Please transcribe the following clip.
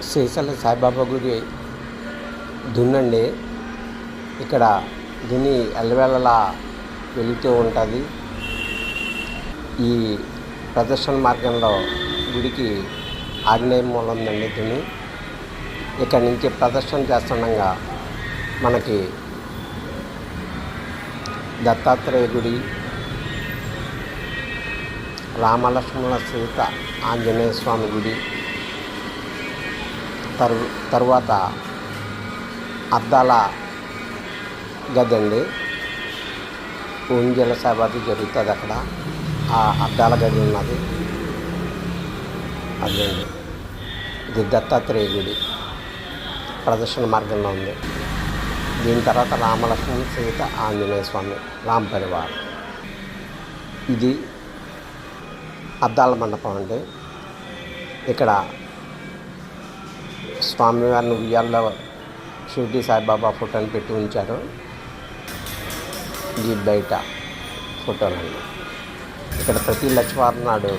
శ్రీశైలం సాయిబాబా గుడి దున్నండి. ఇక్కడ దుని ఎల్లవేళలా వెళుతూ ఉంటుంది. ఈ ప్రదర్శన మార్గంలో గుడికి ఆగ్నేయ మూల ఉందండి దుని. ఇక్కడ నుంచి ప్రదర్శన చేస్తుండగా మనకి దత్తాత్రేయ గుడి, రామలక్ష్మణ సీత ఆంజనేయ స్వామి గుడి, తరువాత అద్దాల గది అండి. ఊంజల సభది జరుగుతుంది అక్కడ. ఆ అద్దాల గది ఉన్నది అదండి. ఇది దత్తాత్రేయ గుడి ప్రదర్శన మార్గంలో ఉంది. దీని తర్వాత రామలక్ష్మణ సీత ఆంజనేయ స్వామి రామ పరివార్. ఇది అద్దాల మండపం అండి. ఇక్కడ స్వామివారిని ఉయ్యాల్లో షిరిడి సాయిబాబా ఫోటోని పెట్టి ఉంచారు. ఈ బయట ఫోటోలండి. ఇక్కడ ప్రతి లక్షవారం నాడు